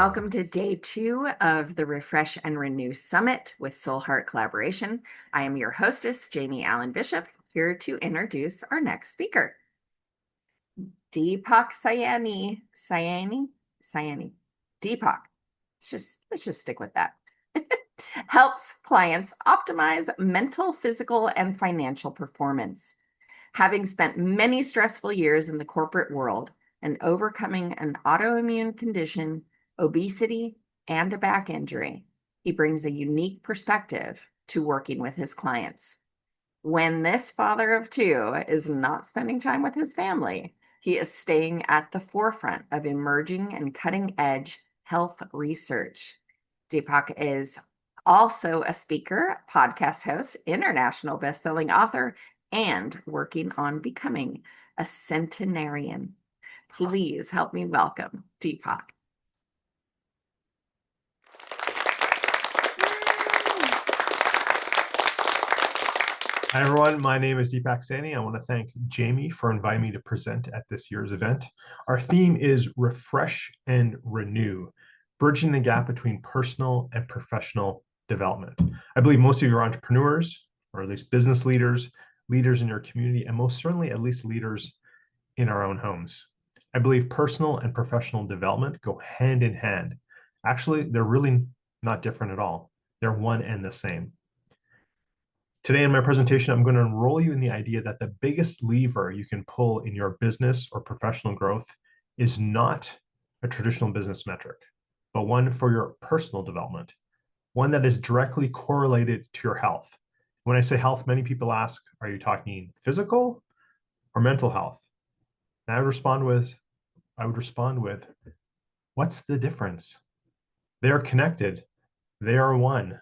Welcome to day 2 of the Refresh and Renew Summit with Soul Heart Collaboration. I am your hostess, Jamie Allen Bishop, here to introduce our next speaker. Deepak Saini. Deepak. Let's just stick with that. Helps clients optimize mental, physical, and financial performance. Having spent many stressful years in the corporate world and overcoming an autoimmune condition, obesity, and a back injury, he brings a unique perspective to working with his clients. When this father of 2 is not spending time with his family, he is staying at the forefront of emerging and cutting-edge health research. Deepak is also a speaker, podcast host, international best-selling author, and working on becoming a centenarian. Please help me welcome Deepak. Hi everyone, my name is Deepak Saini. I want to thank Jamie for inviting me to present at this year's event. Our theme is Refresh and Renew, bridging the gap between personal and professional development. I believe most of you are entrepreneurs, or at least business leaders, leaders in your community, and most certainly at least leaders in our own homes. I believe personal and professional development go hand in hand. Actually, they're really not different at all. They're one and the same. Today in my presentation, I'm going to enroll you in the idea that the biggest lever you can pull in your business or professional growth is not a traditional business metric, but one for your personal development, one that is directly correlated to your health. When I say health, many people ask, are you talking physical or mental health? And I would respond with, what's the difference? They are connected. They are one.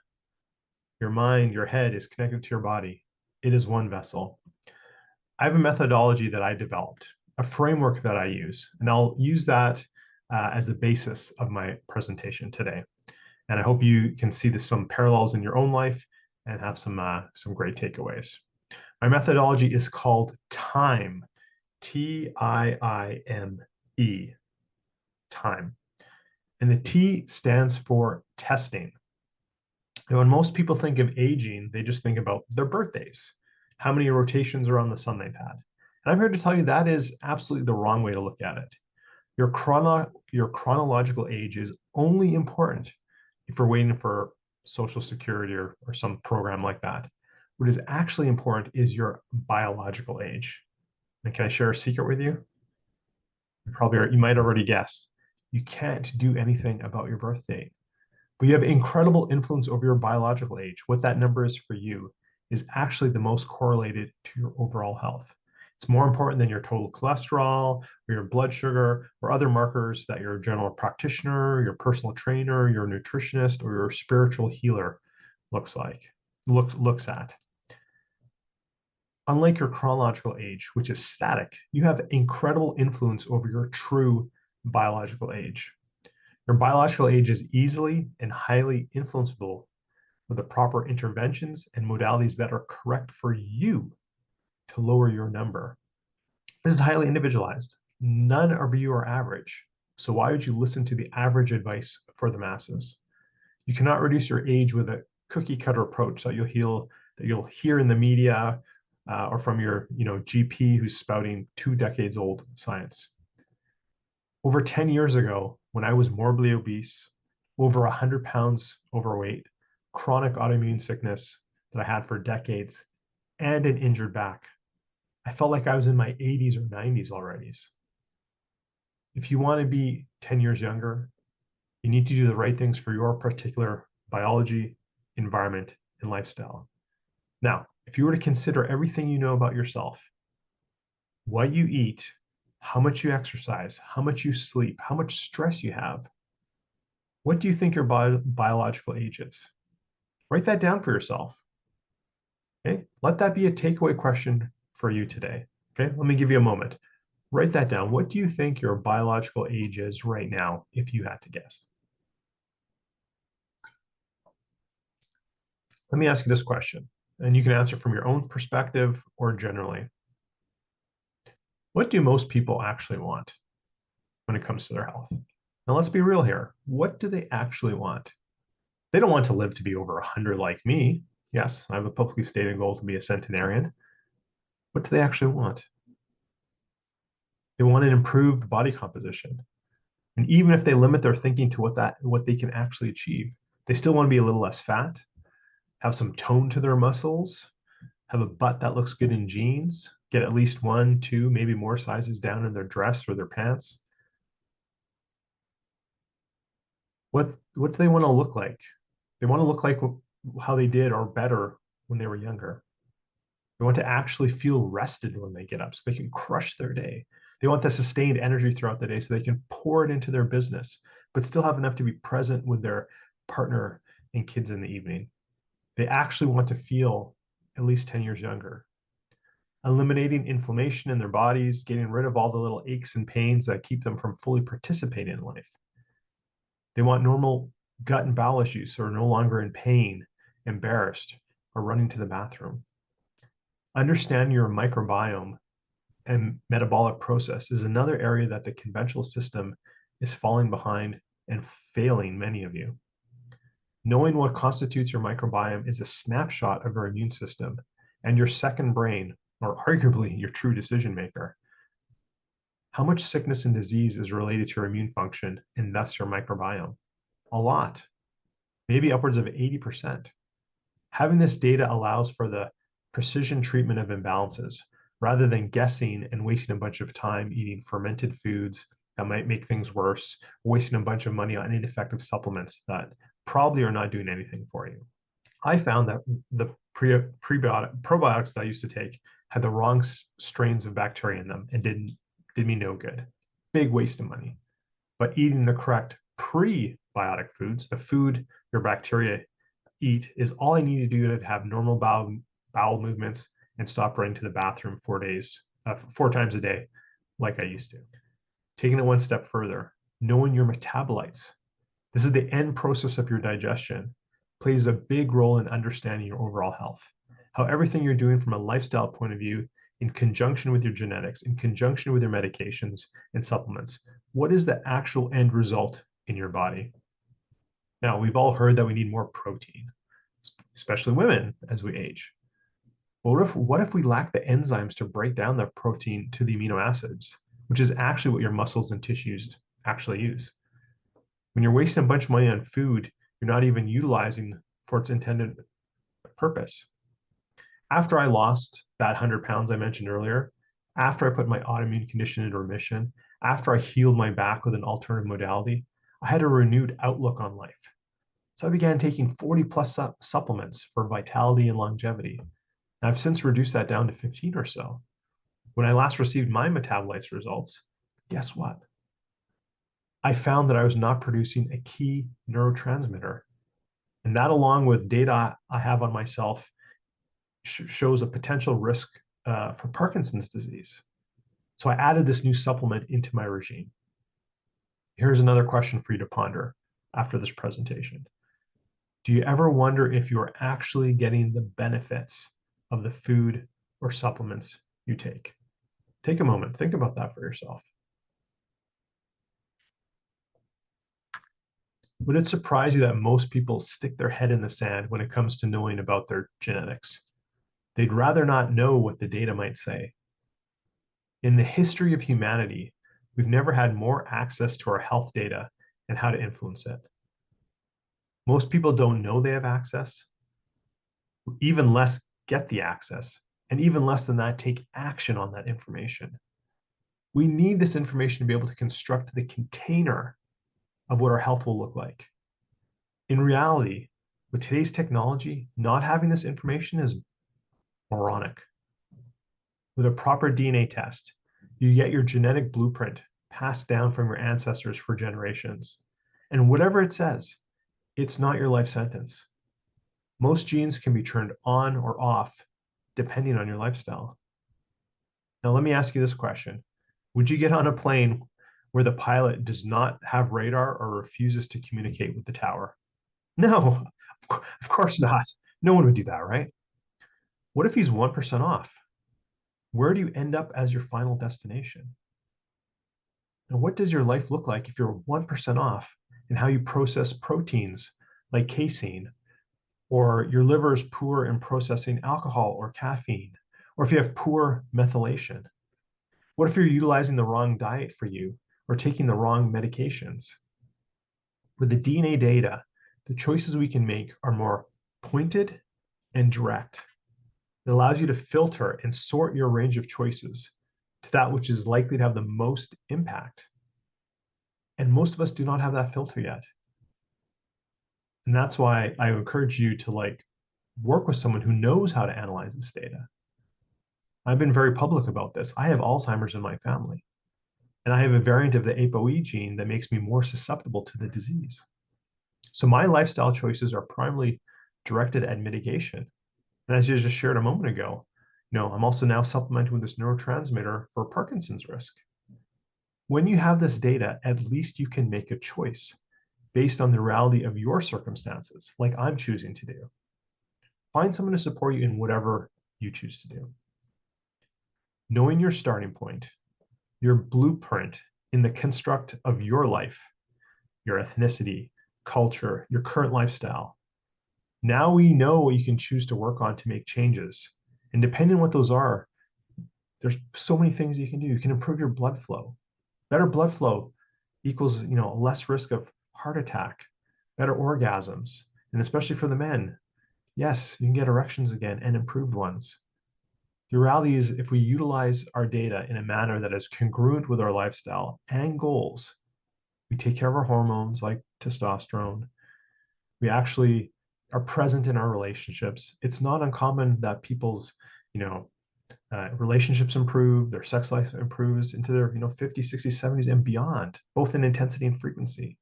Your mind, your head is connected to your body. It is one vessel. I have a methodology that I developed, a framework that I use, and I'll use that as the basis of my presentation today. And I hope you can see some parallels in your own life and have some great takeaways. My methodology is called T.I.I.M.E, T-I-I-M-E, time. And the T stands for testing. And when most people think of aging, they just think about their birthdays, how many rotations around the sun they've had. And I'm here to tell you that is absolutely the wrong way to look at it. Your chronological age is only important if you're waiting for Social Security or some program like that. What is actually important is your biological age. And can I share a secret with you? You might already guess. You can't do anything about your birth date. But you have incredible influence over your biological age. What that number is for you is actually the most correlated to your overall health. It's more important than your total cholesterol or your blood sugar or other markers that your general practitioner, your personal trainer, your nutritionist, or your spiritual healer looks at. Unlike your chronological age, which is static, you have incredible influence over your true biological age. Your biological age is easily and highly influenceable with the proper interventions and modalities that are correct for you to lower your number. This is highly individualized. None of you are average. So why would you listen to the average advice for the masses? You cannot reduce your age with a cookie cutter approach that you'll hear in the media or from your GP who's spouting 2 decades old science. Over 10 years ago, when I was morbidly obese, over 100 pounds overweight, chronic autoimmune sickness that I had for decades, and an injured back, I felt like I was in my 80s or 90s already. If you want to be 10 years younger, you need to do the right things for your particular biology, environment, and lifestyle. Now, if you were to consider everything you know about yourself, what you eat, how much you exercise, how much you sleep, how much stress you have, what do you think your biological age is? Write that down for yourself. Okay, let that be a takeaway question for you today. Okay, let me give you a moment. Write that down. What do you think your biological age is right now, if you had to guess? Let me ask you this question, and you can answer from your own perspective or generally. What do most people actually want when it comes to their health? Now, let's be real here. What do they actually want? They don't want to live to be over 100 like me. Yes, I have a publicly stated goal to be a centenarian. What do they actually want? They want an improved body composition. And even if they limit their thinking to what they can actually achieve, they still want to be a little less fat, have some tone to their muscles, have a butt that looks good in jeans, get at least one, two, maybe more sizes down in their dress or their pants. What do they want to look like? They want to look like how they did or better when they were younger. They want to actually feel rested when they get up so they can crush their day. They want the sustained energy throughout the day so they can pour it into their business, but still have enough to be present with their partner and kids in the evening. They actually want to feel at least 10 years younger. Eliminating inflammation in their bodies, getting rid of all the little aches and pains that keep them from fully participating in life. They want normal gut and bowel issues so they're no longer in pain, embarrassed, or running to the bathroom. Understanding your microbiome and metabolic process is another area that the conventional system is falling behind and failing many of you. Knowing what constitutes your microbiome is a snapshot of your immune system and your second brain, or arguably your true decision maker. How much sickness and disease is related to your immune function and thus your microbiome? A lot, maybe upwards of 80%. Having this data allows for the precision treatment of imbalances rather than guessing and wasting a bunch of time eating fermented foods that might make things worse, wasting a bunch of money on ineffective supplements that probably are not doing anything for you. I found that the probiotics that I used to take had the wrong strains of bacteria in them and did me no good. Big waste of money. But eating the correct prebiotic foods, the food your bacteria eat, is all I need to do to have normal bowel movements and stop running to the bathroom 4 times a day, like I used to. Taking it one step further, knowing your metabolites. This is the end process of your digestion, plays a big role in understanding your overall health. How everything you're doing from a lifestyle point of view, in conjunction with your genetics, in conjunction with your medications and supplements, what is the actual end result in your body? Now, we've all heard that we need more protein, especially women as we age. What if we lack the enzymes to break down the protein to the amino acids, which is actually what your muscles and tissues actually use? When you're wasting a bunch of money on food, you're not even utilizing for its intended purpose. After I lost that 100 pounds I mentioned earlier, after I put my autoimmune condition into remission, after I healed my back with an alternative modality, I had a renewed outlook on life. So I began taking 40 plus supplements for vitality and longevity. And I've since reduced that down to 15 or so. When I last received my metabolites results, guess what? I found that I was not producing a key neurotransmitter. And that, along with data I have on myself, shows a potential risk for Parkinson's disease. So I added this new supplement into my regime. Here's another question for you to ponder after this presentation. Do you ever wonder if you're actually getting the benefits of the food or supplements you take? Take a moment, think about that for yourself. Would it surprise you that most people stick their head in the sand when it comes to knowing about their genetics? They'd rather not know what the data might say. In the history of humanity, we've never had more access to our health data and how to influence it. Most people don't know they have access, even less get the access, and even less than that take action on that information. We need this information to be able to construct the container of what our health will look like. In reality, with today's technology, not having this information is moronic. With a proper DNA test, you get your genetic blueprint passed down from your ancestors for generations. And whatever it says, it's not your life sentence. Most genes can be turned on or off depending on your lifestyle. Now, let me ask you this question. Would you get on a plane where the pilot does not have radar or refuses to communicate with the tower? No, of course not. No one would do that, right? What if he's 1% off? Where do you end up as your final destination? And what does your life look like if you're 1% off in how you process proteins like casein, or your liver is poor in processing alcohol or caffeine, or if you have poor methylation? What if you're utilizing the wrong diet for you or taking the wrong medications? With the DNA data, the choices we can make are more pointed and direct. It allows you to filter and sort your range of choices to that which is likely to have the most impact. And most of us do not have that filter yet. And that's why I encourage you to work with someone who knows how to analyze this data. I've been very public about this. I have Alzheimer's in my family, and I have a variant of the ApoE gene that makes me more susceptible to the disease. So my lifestyle choices are primarily directed at mitigation. And as you just shared a moment ago, I'm also now supplementing with this neurotransmitter for Parkinson's risk. When you have this data, at least you can make a choice based on the reality of your circumstances, like I'm choosing to do. Find someone to support you in whatever you choose to do. Knowing your starting point, your blueprint in the construct of your life, your ethnicity, culture, your current lifestyle. Now we know what you can choose to work on to make changes. And depending on what those are, there's so many things you can do. You can improve your blood flow. Better blood flow equals, less risk of heart attack, better orgasms, and especially for the men. Yes, you can get erections again and improved ones. The reality is, if we utilize our data in a manner that is congruent with our lifestyle and goals, we take care of our hormones like testosterone. We actually are present in our relationships. It's not uncommon that people's, relationships improve, their sex life improves into their, 50s, 60s, 70s, and beyond, both in intensity and frequency.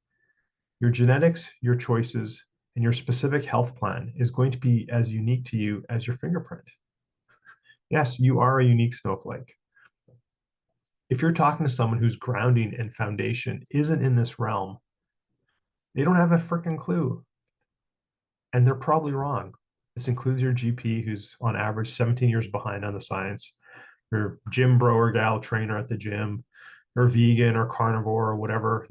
Your genetics, your choices, and your specific health plan is going to be as unique to you as your fingerprint. Yes, you are a unique snowflake. If you're talking to someone whose grounding and foundation isn't in this realm, they don't have a freaking clue. And they're probably wrong. This includes your GP, who's on average 17 years behind on the science, your gym bro or gal trainer at the gym, or vegan or carnivore or whatever,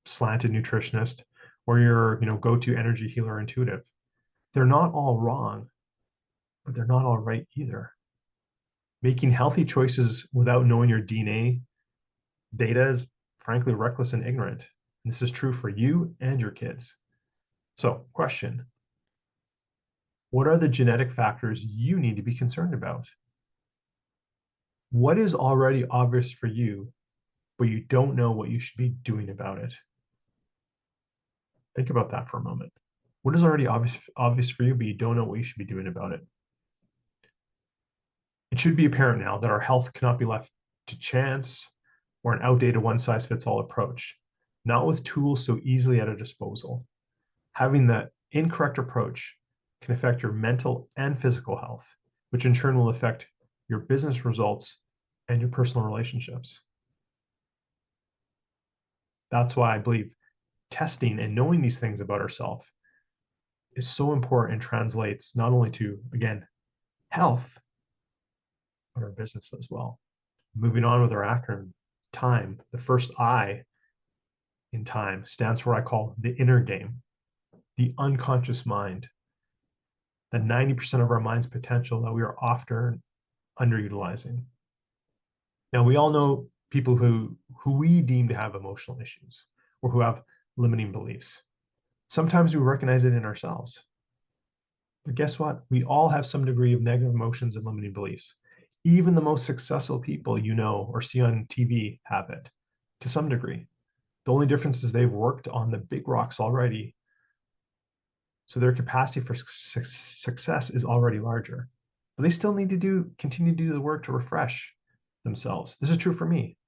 slanted nutritionist, or your, go-to energy healer intuitive. They're not all wrong, but they're not all right either. Making healthy choices without knowing your DNA data is frankly reckless and ignorant. And this is true for you and your kids. So, question: what are the genetic factors you need to be concerned about? What is already obvious for you, but you don't know what you should be doing about it? Think about that for a moment. What is already obvious for you, but you don't know what you should be doing about it? It should be apparent now that our health cannot be left to chance or an outdated one-size-fits-all approach, not with tools so easily at our disposal. Having the incorrect approach can affect your mental and physical health, which in turn will affect your business results and your personal relationships. That's why I believe testing and knowing these things about ourselves is so important and translates not only to, again, health, but our business as well. Moving on with our acronym, TIME, the first I in time stands for what I call the inner game, the unconscious mind, the 90% of our mind's potential that we are often underutilizing. Now, we all know people who we deem to have emotional issues or who have limiting beliefs. Sometimes we recognize it in ourselves. But guess what? We all have some degree of negative emotions and limiting beliefs. Even the most successful people you know or see on TV have it to some degree. The only difference is they've worked on the big rocks already, so their capacity for success is already larger. But they still need to continue to do the work to refresh themselves. This is true for me.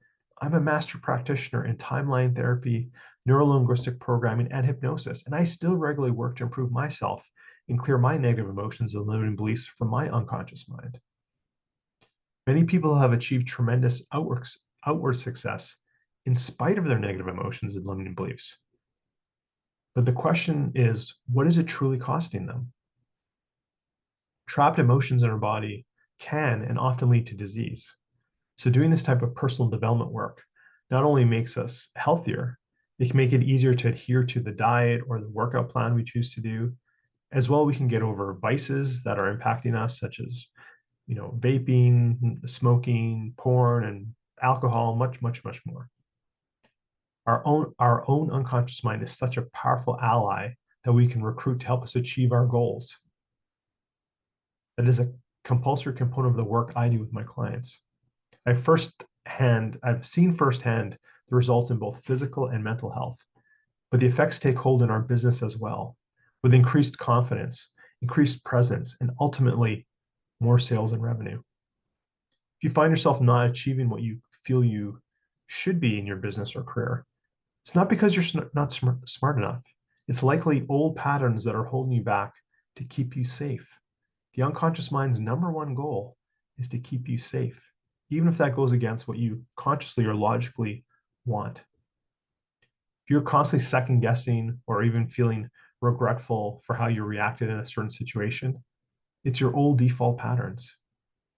I'm a master practitioner in timeline therapy, neurolinguistic programming, and hypnosis, and I still regularly work to improve myself and clear my negative emotions and limiting beliefs from my unconscious mind. Many people have achieved tremendous outward success in spite of their negative emotions and limiting beliefs. But the question is, what is it truly costing them? Trapped emotions in our body can and often lead to disease. So doing this type of personal development work not only makes us healthier, it can make it easier to adhere to the diet or the workout plan we choose to do. As well, we can get over vices that are impacting us, such as vaping, smoking, porn, and alcohol, much, much, much more. Our own unconscious mind is such a powerful ally that we can recruit to help us achieve our goals. That is a compulsory component of the work I do with my clients. I've seen firsthand the results in both physical and mental health, but the effects take hold in our business as well, with increased confidence, increased presence, and ultimately more sales and revenue. If you find yourself not achieving what you feel you should be in your business or career, it's not because you're not smart enough. It's likely old patterns that are holding you back to keep you safe. The unconscious mind's number one goal is to keep you safe, even if that goes against what you consciously or logically want. If you're constantly second guessing or even feeling regretful for how you reacted in a certain situation, it's your old default patterns.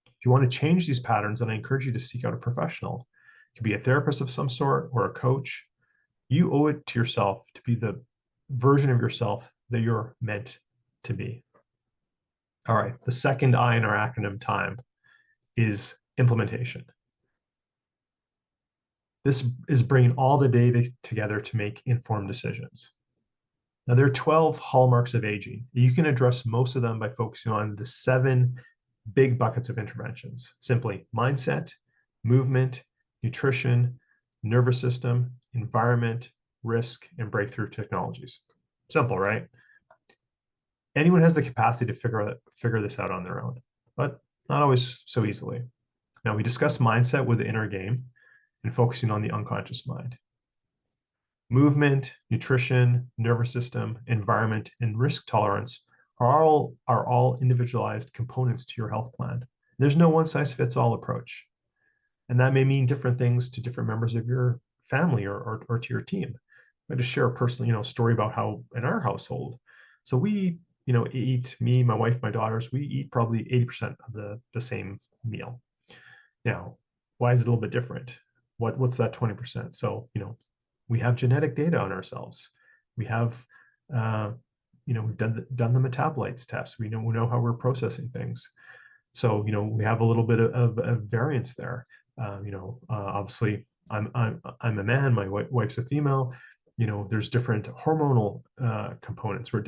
If you want to change these patterns, then I encourage you to seek out a professional. It could be a therapist of some sort or a coach. You owe it to yourself to be the version of yourself that you're meant to be. All right, the second I in our acronym TIME is implementation. This is bringing all the data together to make informed decisions. Now, there are 12 hallmarks of aging. You can address most of them by focusing on the 7 big buckets of interventions. Simply mindset, movement, nutrition, nervous system, environment, risk, and breakthrough technologies. Simple, right? Anyone has the capacity to figure this out on their own, but not always so easily. Now, we discuss mindset with the inner game and focusing on the unconscious mind. Movement, nutrition, nervous system, environment, and risk tolerance are all individualized components to your health plan. There's no one size fits all approach. And that may mean different things to different members of your family or to your team. I just share a personal, story about how in our household. So we, eat, me, my wife, my daughters, we eat probably 80% of the same meal. Now, why is it a little bit different? What's that 20%? So, we have genetic data on ourselves. We have, we've done the metabolites test. We know how we're processing things. So, we have a little bit of variance there. Obviously, I'm a man. My wife's a female. There's different hormonal components. We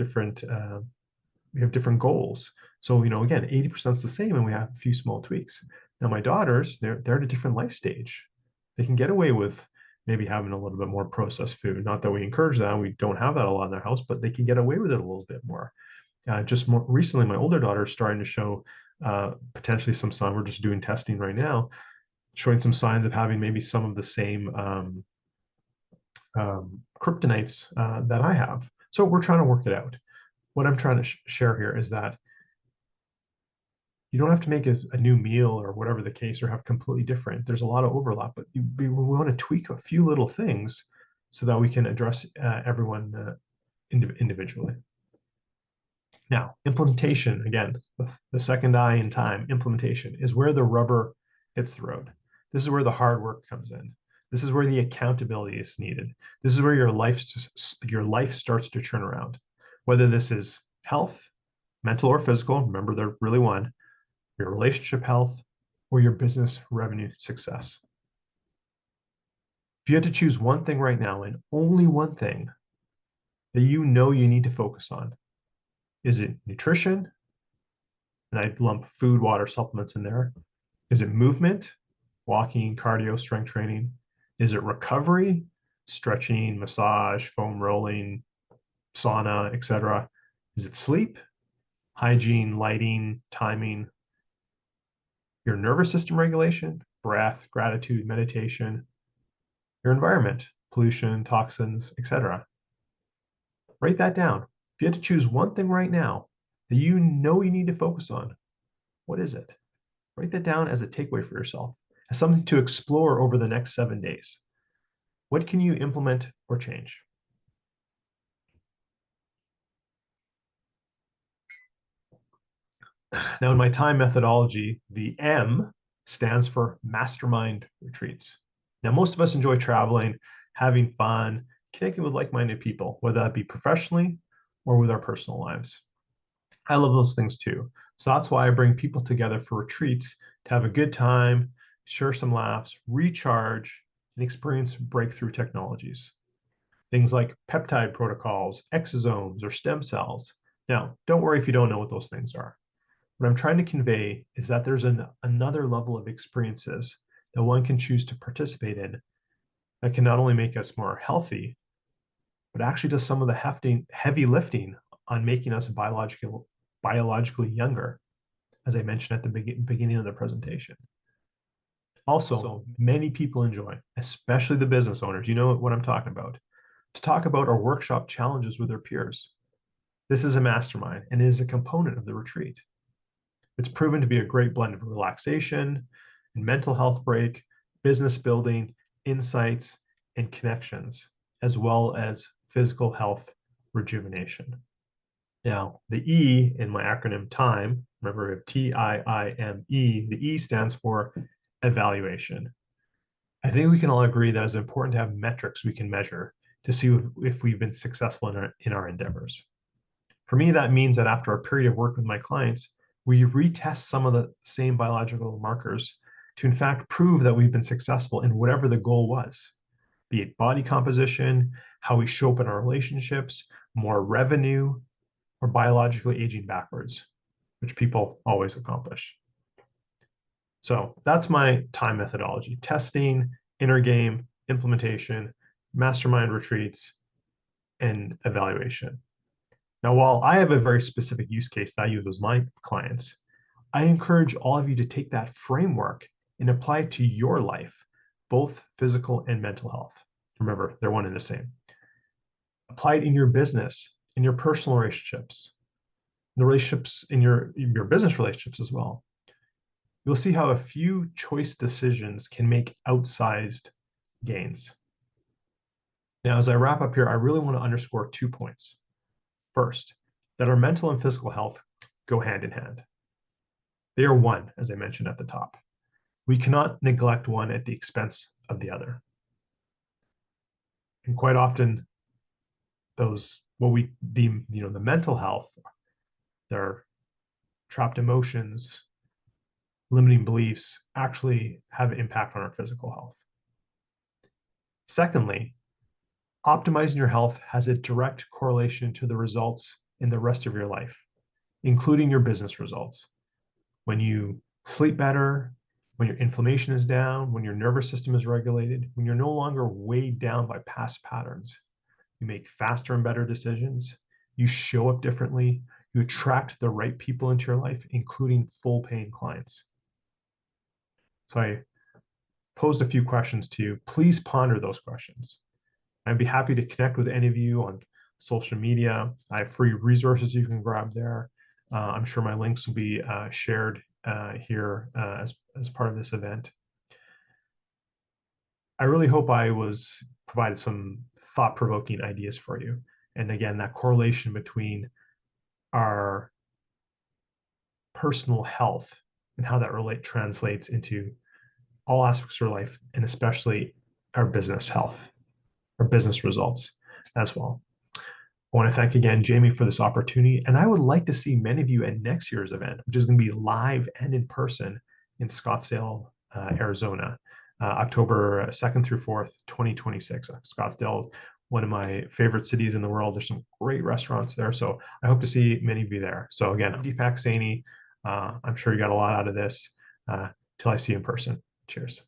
have different goals. So, again, 80% is the same, and we have a few small tweaks. Now, my daughters, they're at a different life stage. They can get away with maybe having a little bit more processed food. Not that we encourage that. We don't have that a lot in their house, but they can get away with it a little bit more. Just more recently, my older daughter is starting to show potentially some sign. We're just doing testing right now, showing some signs of having maybe some of the same kryptonites that I have. So we're trying to work it out. What I'm trying to share here is that you don't have to make a new meal or whatever the case or have completely different. There's a lot of overlap, but we want to tweak a few little things so that we can address everyone individually. Now, implementation, again, the second I in time, implementation is where the rubber hits the road. This is where the hard work comes in. This is where the accountability is needed. This is where your life starts to turn around. Whether this is health, mental or physical, remember they're really one, your relationship health, or your business revenue success. If you had to choose one thing right now and only one thing that you need to focus on, is it nutrition? And I lump food, water, supplements in there. Is it movement, walking, cardio, strength training? Is it recovery, stretching, massage, foam rolling, sauna, etc.? Is it sleep, hygiene, lighting, timing, your nervous system regulation, breath, gratitude, meditation, your environment, pollution, toxins, etc.? Write that down. If you had to choose one thing right now that you need to focus on, what is it? Write that down as a takeaway for yourself, as something to explore over the next 7 days. What can you implement or change? Now, in my time methodology, the M stands for mastermind retreats. Now, most of us enjoy traveling, having fun, connecting with like-minded people, whether that be professionally or with our personal lives. I love those things too. So that's why I bring people together for retreats to have a good time, share some laughs, recharge, and experience breakthrough technologies. Things like peptide protocols, exosomes, or stem cells. Now, don't worry if you don't know what those things are. What I'm trying to convey is that there's another level of experiences that one can choose to participate in that can not only make us more healthy, but actually does some of the heavy lifting on making us biologically younger, as I mentioned at the beginning of the presentation. Also, many people enjoy, especially the business owners, you know what I'm talking about, to talk about or workshop challenges with their peers. This is a mastermind and is a component of the retreat. It's proven to be a great blend of relaxation and mental health break, business building, insights, and connections, as well as physical health rejuvenation. Now, the E in my acronym TIME, remember we have T-I-I-M-E, the E stands for evaluation. I think we can all agree that it's important to have metrics we can measure to see if we've been successful in our endeavors. For me, that means that after a period of work with my clients, we retest some of the same biological markers to in fact prove that we've been successful in whatever the goal was, be it body composition, how we show up in our relationships, more revenue, or biologically aging backwards, which people always accomplish. So that's my time methodology: testing, inner game, implementation, mastermind retreats, and evaluation. Now, while I have a very specific use case that I use with my clients, I encourage all of you to take that framework and apply it to your life, both physical and mental health. Remember, they're one and the same. Apply it in your business, in your personal relationships, the relationships in your business relationships as well. You'll see how a few choice decisions can make outsized gains. Now, as I wrap up here, I really want to underscore 2 points. First, that our mental and physical health go hand in hand. They are one, as I mentioned at the top. We cannot neglect one at the expense of the other. And quite often, those, what we deem, the mental health, their trapped emotions, limiting beliefs, actually have an impact on our physical health. Secondly, optimizing your health has a direct correlation to the results in the rest of your life, including your business results. When you sleep better, when your inflammation is down, when your nervous system is regulated, when you're no longer weighed down by past patterns, you make faster and better decisions, you show up differently, you attract the right people into your life, including full paying clients. So I posed a few questions to you. Please ponder those questions. I'd be happy to connect with any of you on social media. I have free resources you can grab there. I'm sure my links will be shared here as part of this event. I really hope I was provided some thought-provoking ideas for you. And again, that correlation between our personal health and how that translates into all aspects of our life, and especially our business health, our business results as well. I want to thank again Jamie for this opportunity, and I would like to see many of you at next year's event, which is going to be live and in person in Scottsdale, Arizona, October 2nd through 4th, 2026. Scottsdale, one of my favorite cities in the world. There's some great restaurants there, so I hope to see many of you there. So again, I'm Deepak Saini. I'm sure you got a lot out of this. Till I see you in person. Cheers.